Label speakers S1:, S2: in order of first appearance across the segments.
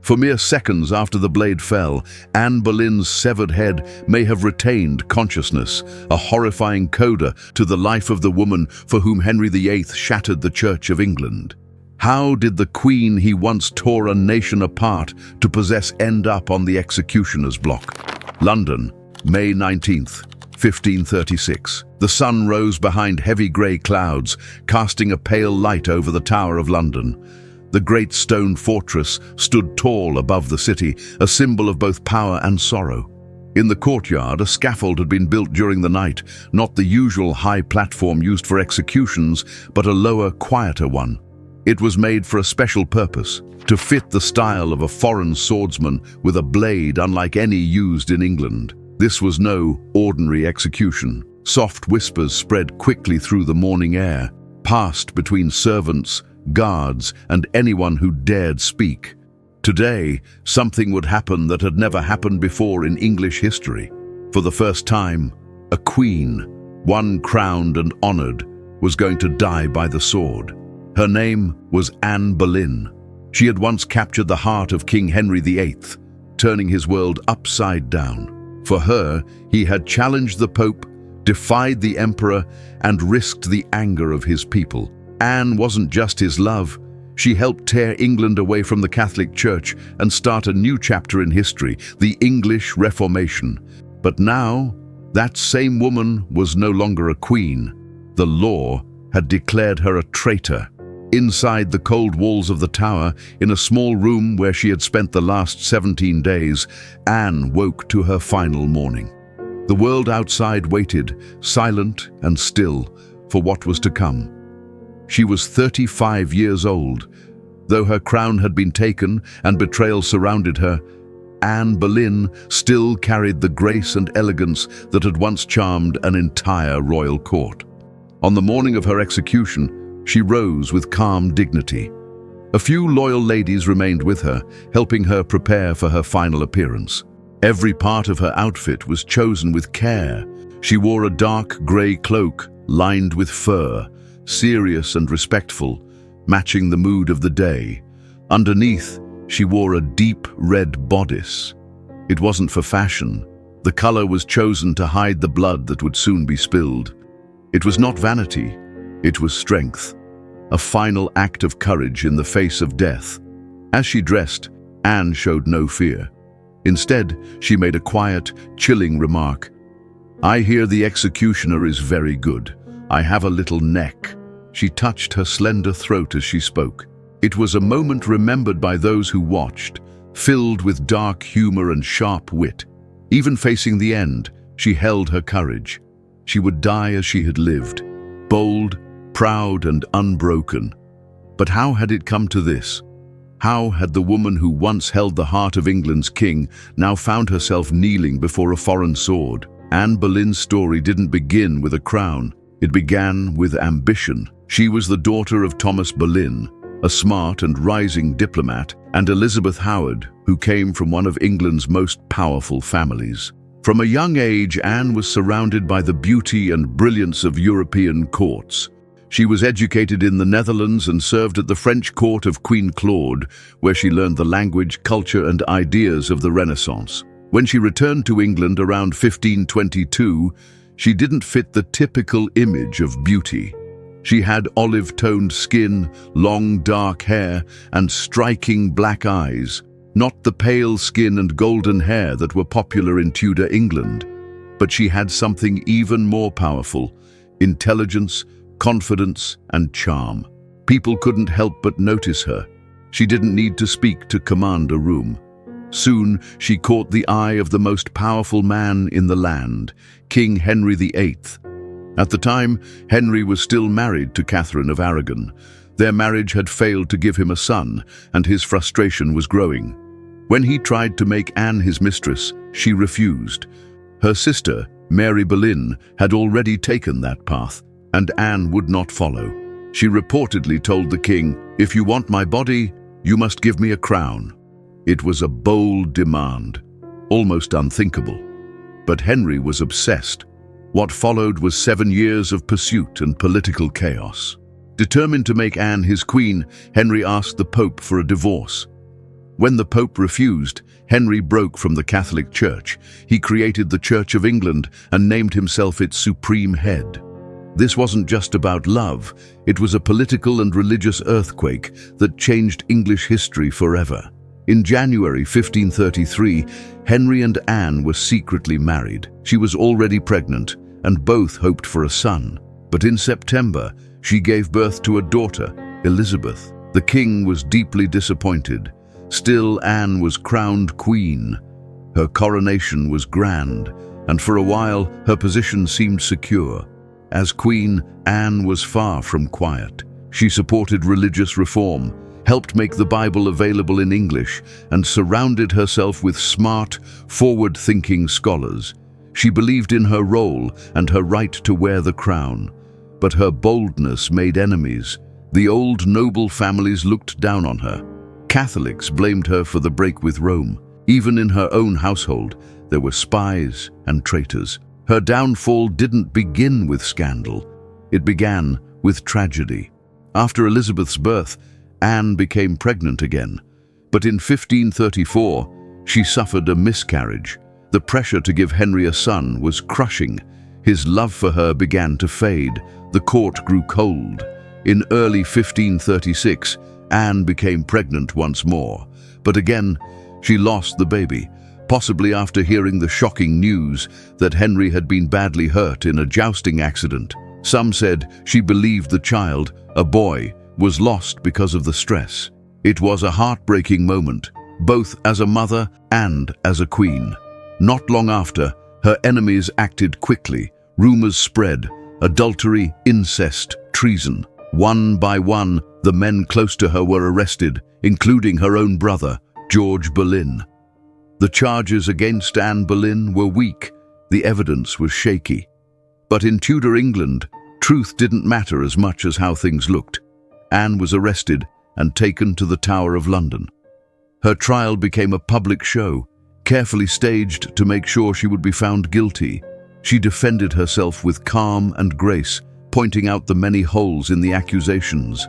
S1: For mere seconds after the blade fell, Anne Boleyn's severed head may have retained consciousness, a horrifying coda to the life of the woman for whom Henry VIII shattered the Church of England. How did the queen he once tore a nation apart to possess end up on the executioner's block? London, May 19th, 1536. The sun rose behind heavy grey clouds, casting a pale light over the Tower of London. The great stone fortress stood tall above the city, a symbol of both power and sorrow. In the courtyard, a scaffold had been built during the night, not the usual high platform used for executions, but a lower, quieter one. It was made for a special purpose, to fit the style of a foreign swordsman with a blade unlike any used in England. This was no ordinary execution. Soft whispers spread quickly through the morning air, passed between servants, guards, and anyone who dared speak. Today, something would happen that had never happened before in English history. For the first time, a queen, one crowned and honored, was going to die by the sword. Her name was Anne Boleyn. She had once captured the heart of King Henry VIII, turning his world upside down. For her, he had challenged the Pope, defied the Emperor, and risked the anger of his people. Anne wasn't just his love. She helped tear England away from the Catholic Church and start a new chapter in history, the English Reformation. But now, that same woman was no longer a queen. The law had declared her a traitor. Inside the cold walls of the tower, in a small room where she had spent the last 17 days, Anne woke to her final morning. The world outside waited, silent and still, for what was to come. She was 35 years old. Though her crown had been taken and betrayal surrounded her, Anne Boleyn still carried the grace and elegance that had once charmed an entire royal court. On the morning of her execution, she rose with calm dignity. A few loyal ladies remained with her, helping her prepare for her final appearance. Every part of her outfit was chosen with care. She wore a dark grey cloak lined with fur, serious and respectful, matching the mood of the day. Underneath, she wore a deep red bodice. It wasn't for fashion. The color was chosen to hide the blood that would soon be spilled. It was not vanity, it was strength. A final act of courage in the face of death. As she dressed, Anne showed no fear. Instead, she made a quiet, chilling remark. "I hear the executioner is very good. I have a little neck." She touched her slender throat as she spoke. It was a moment remembered by those who watched, filled with dark humor and sharp wit. Even facing the end, she held her courage. She would die as she had lived, bold, proud and unbroken. But how had it come to this? How had the woman who once held the heart of England's king now found herself kneeling before a foreign sword? Anne Boleyn's story didn't begin with a crown. It began with ambition. She was the daughter of Thomas Boleyn, a smart and rising diplomat, and Elizabeth Howard, who came from one of England's most powerful families. From a young age, Anne was surrounded by the beauty and brilliance of European courts. She was educated in the Netherlands and served at the French court of Queen Claude, where she learned the language, culture, and ideas of the Renaissance. When she returned to England around 1522, she didn't fit the typical image of beauty. She had olive-toned skin, long dark hair, and striking black eyes, not the pale skin and golden hair that were popular in Tudor England. But she had something even more powerful: intelligence, confidence, and charm. People couldn't help but notice her. She didn't need to speak to command a room. Soon, she caught the eye of the most powerful man in the land, King Henry VIII. At the time, Henry was still married to Catherine of Aragon. Their marriage had failed to give him a son, and his frustration was growing. When he tried to make Anne his mistress, she refused. Her sister, Mary Boleyn, had already taken that path, and Anne would not follow. She reportedly told the king, "If you want my body, you must give me a crown." It was a bold demand, almost unthinkable. But Henry was obsessed. What followed was 7 years of pursuit and political chaos. Determined to make Anne his queen, Henry asked the Pope for a divorce. When the Pope refused, Henry broke from the Catholic Church. He created the Church of England and named himself its supreme head. This wasn't just about love, it was a political and religious earthquake that changed English history forever. In January 1533, Henry and Anne were secretly married. She was already pregnant, and both hoped for a son. But in September, she gave birth to a daughter, Elizabeth. The king was deeply disappointed. Still, Anne was crowned queen. Her coronation was grand, and for a while, her position seemed secure. As queen, Anne was far from quiet. She supported religious reform, helped make the Bible available in English, and surrounded herself with smart, forward-thinking scholars. She believed in her role and her right to wear the crown. But her boldness made enemies. The old noble families looked down on her. Catholics blamed her for the break with Rome. Even in her own household, there were spies and traitors. Her downfall didn't begin with scandal. It began with tragedy. After Elizabeth's birth, Anne became pregnant again. But in 1534, she suffered a miscarriage. The pressure to give Henry a son was crushing. His love for her began to fade. The court grew cold. In early 1536, Anne became pregnant once more. But again, she lost the baby, possibly after hearing the shocking news that Henry had been badly hurt in a jousting accident. Some said she believed the child, a boy, was lost because of the stress. It was a heartbreaking moment, both as a mother and as a queen. Not long after, her enemies acted quickly. Rumors spread: adultery, incest, treason. One by one, the men close to her were arrested, including her own brother, George Boleyn. The charges against Anne Boleyn were weak. The evidence was shaky. But in Tudor England, truth didn't matter as much as how things looked. Anne was arrested and taken to the Tower of London. Her trial became a public show, carefully staged to make sure she would be found guilty. She defended herself with calm and grace, pointing out the many holes in the accusations.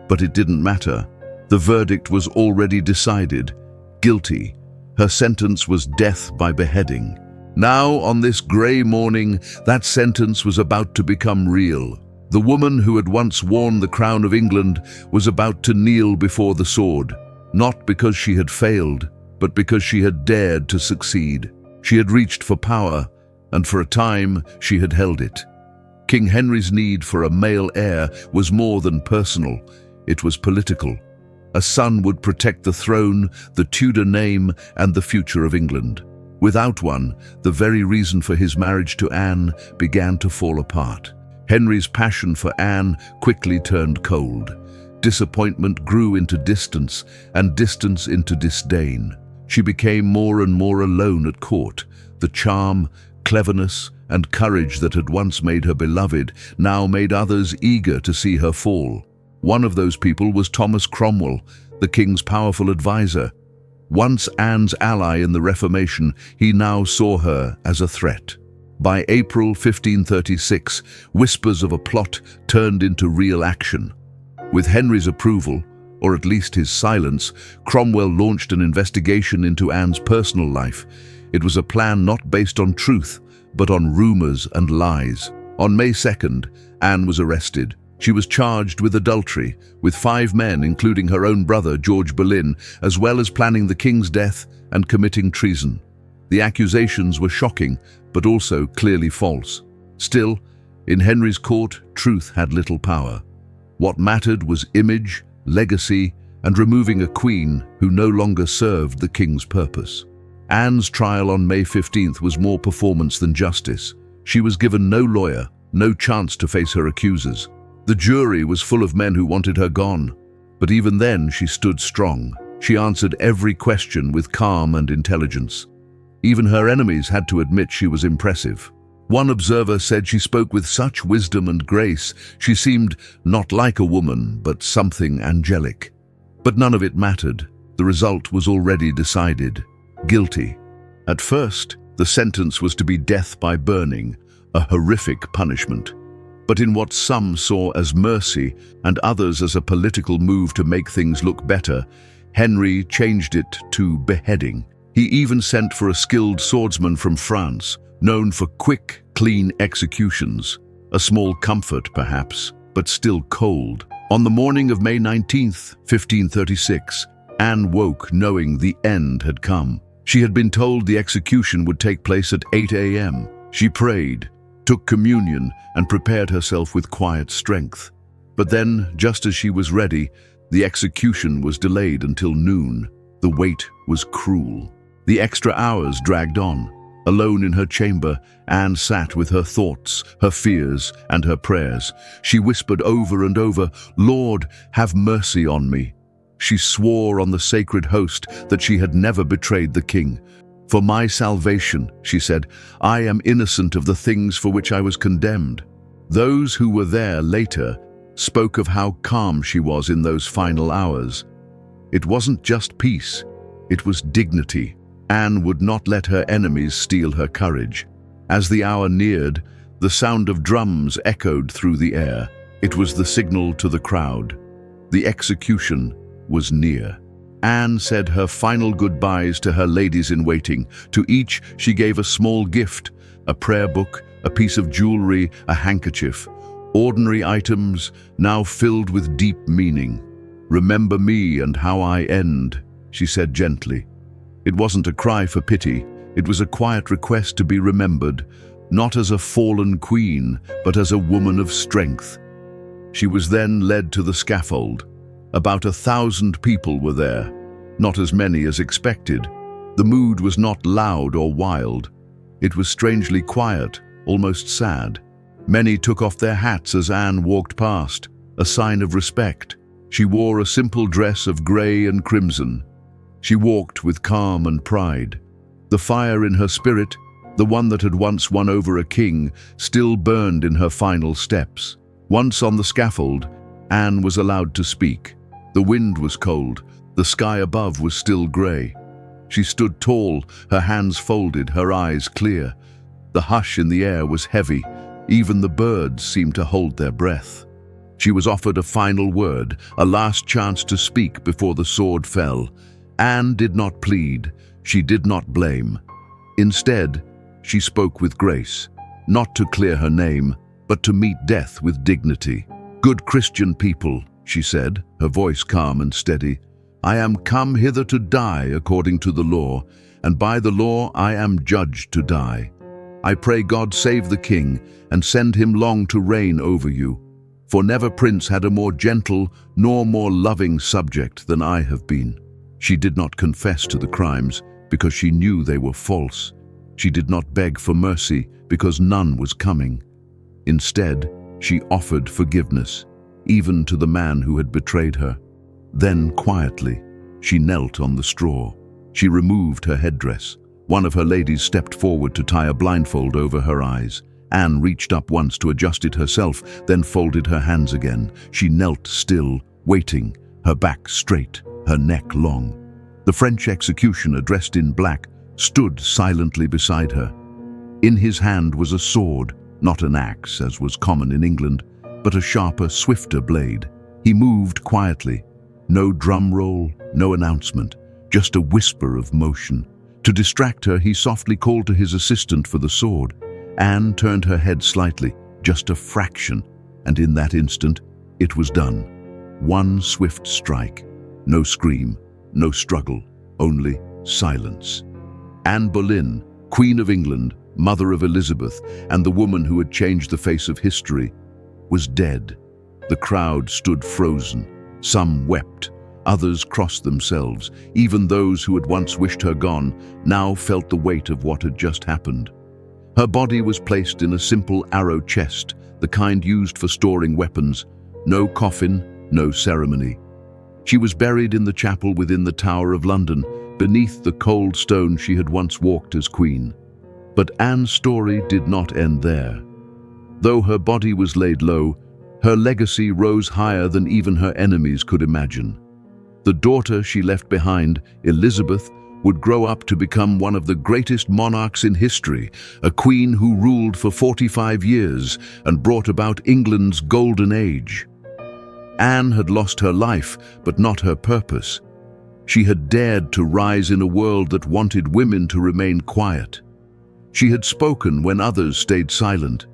S1: But it didn't matter. The verdict was already decided: guilty. Her sentence was death by beheading. Now, on this grey morning, that sentence was about to become real. The woman who had once worn the crown of England was about to kneel before the sword, not because she had failed, but because she had dared to succeed. She had reached for power, and for a time she had held it. King Henry's need for a male heir was more than personal, it was political. A son would protect the throne, the Tudor name, and the future of England. Without one, the very reason for his marriage to Anne began to fall apart. Henry's passion for Anne quickly turned cold. Disappointment grew into distance, and distance into disdain. She became more and more alone at court. The charm, cleverness, and courage that had once made her beloved now made others eager to see her fall. One of those people was Thomas Cromwell, the king's powerful advisor. Once Anne's ally in the Reformation, he now saw her as a threat. By April 1536, whispers of a plot turned into real action. With Henry's approval, or at least his silence, Cromwell launched an investigation into Anne's personal life. It was a plan not based on truth, but on rumors and lies. On May 2nd, Anne was arrested. She was charged with adultery, with 5 men, including her own brother, George Boleyn, as well as planning the king's death and committing treason. The accusations were shocking, but also clearly false. Still, in Henry's court, truth had little power. What mattered was image, legacy, and removing a queen who no longer served the king's purpose. Anne's trial on May 15th was more performance than justice. She was given no lawyer, no chance to face her accusers. The jury was full of men who wanted her gone. But even then, she stood strong. She answered every question with calm and intelligence. Even her enemies had to admit she was impressive. One observer said she spoke with such wisdom and grace, she seemed not like a woman, but something angelic. But none of it mattered. The result was already decided: guilty. At first, the sentence was to be death by burning, a horrific punishment. But in what some saw as mercy and others as a political move to make things look better, Henry changed it to beheading. He even sent for a skilled swordsman from France, known for quick, clean executions. A small comfort, perhaps, but still cold. On the morning of May 19th, 1536, Anne woke knowing the end had come. She had been told the execution would take place at 8 a.m. She prayed, took communion, and prepared herself with quiet strength. But then, just as she was ready, the execution was delayed until noon. The wait was cruel. The extra hours dragged on. Alone in her chamber, Anne sat with her thoughts, her fears, and her prayers. She whispered over and over, "Lord, have mercy on me." She swore on the sacred host that she had never betrayed the king. "For my salvation," she said, "I am innocent of the things for which I was condemned." Those who were there later spoke of how calm she was in those final hours. It wasn't just peace, it was dignity. Anne would not let her enemies steal her courage. As the hour neared, the sound of drums echoed through the air. It was the signal to the crowd. The execution was near. Anne said her final goodbyes to her ladies-in-waiting. To each she gave a small gift, a prayer book, a piece of jewelry, a handkerchief. Ordinary items now filled with deep meaning. "Remember me and how I end," she said gently. It wasn't a cry for pity, it was a quiet request to be remembered, not as a fallen queen, but as a woman of strength. She was then led to the scaffold. About 1,000 people were there, not as many as expected. The mood was not loud or wild. It was strangely quiet, almost sad. Many took off their hats as Anne walked past, a sign of respect. She wore a simple dress of grey and crimson. She walked with calm and pride. The fire in her spirit, the one that had once won over a king, still burned in her final steps. Once on the scaffold, Anne was allowed to speak. The wind was cold, the sky above was still grey. She stood tall, her hands folded, her eyes clear. The hush in the air was heavy, even the birds seemed to hold their breath. She was offered a final word, a last chance to speak before the sword fell. Anne did not plead, she did not blame. Instead, she spoke with grace, not to clear her name, but to meet death with dignity. "Good Christian people," she said, her voice calm and steady, "I am come hither to die according to the law, and by the law I am judged to die. I pray God save the king, and send him long to reign over you. For never prince had a more gentle nor more loving subject than I have been." She did not confess to the crimes because she knew they were false. She did not beg for mercy because none was coming. Instead, she offered forgiveness, even to the man who had betrayed her. Then, quietly, she knelt on the straw. She removed her headdress. One of her ladies stepped forward to tie a blindfold over her eyes. Anne reached up once to adjust it herself, then folded her hands again. She knelt still, waiting, her back straight, her neck long. The French executioner, dressed in black, stood silently beside her. In his hand was a sword, not an axe, as was common in England, but a sharper, swifter blade. He moved quietly. No drum roll, no announcement, just a whisper of motion. To distract her, he softly called to his assistant for the sword. Anne turned her head slightly, just a fraction, and in that instant, it was done. One swift strike. No scream, no struggle, only silence. Anne Boleyn, Queen of England, mother of Elizabeth, and the woman who had changed the face of history, was dead. The crowd stood frozen. Some wept, others crossed themselves. Even those who had once wished her gone now felt the weight of what had just happened. Her body was placed in a simple arrow chest, the kind used for storing weapons. No coffin, no ceremony. She was buried in the chapel within the Tower of London, beneath the cold stone she had once walked as queen. But Anne's story did not end there. Though her body was laid low, her legacy rose higher than even her enemies could imagine. The daughter she left behind, Elizabeth, would grow up to become one of the greatest monarchs in history, a queen who ruled for 45 years and brought about England's golden age. Anne had lost her life, but not her purpose. She had dared to rise in a world that wanted women to remain quiet. She had spoken when others stayed silent.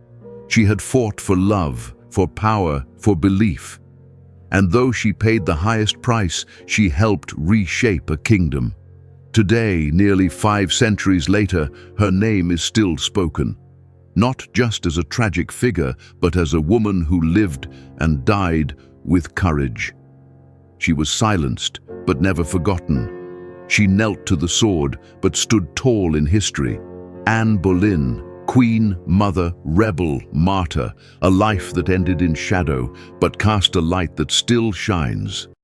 S1: She had fought for love, for power, for belief. And though she paid the highest price, she helped reshape a kingdom. Today, nearly 5 centuries later, her name is still spoken. Not just as a tragic figure, but as a woman who lived and died with courage. She was silenced, but never forgotten. She knelt to the sword, but stood tall in history. Anne Boleyn, queen, mother, rebel, martyr, a life that ended in shadow, but cast a light that still shines.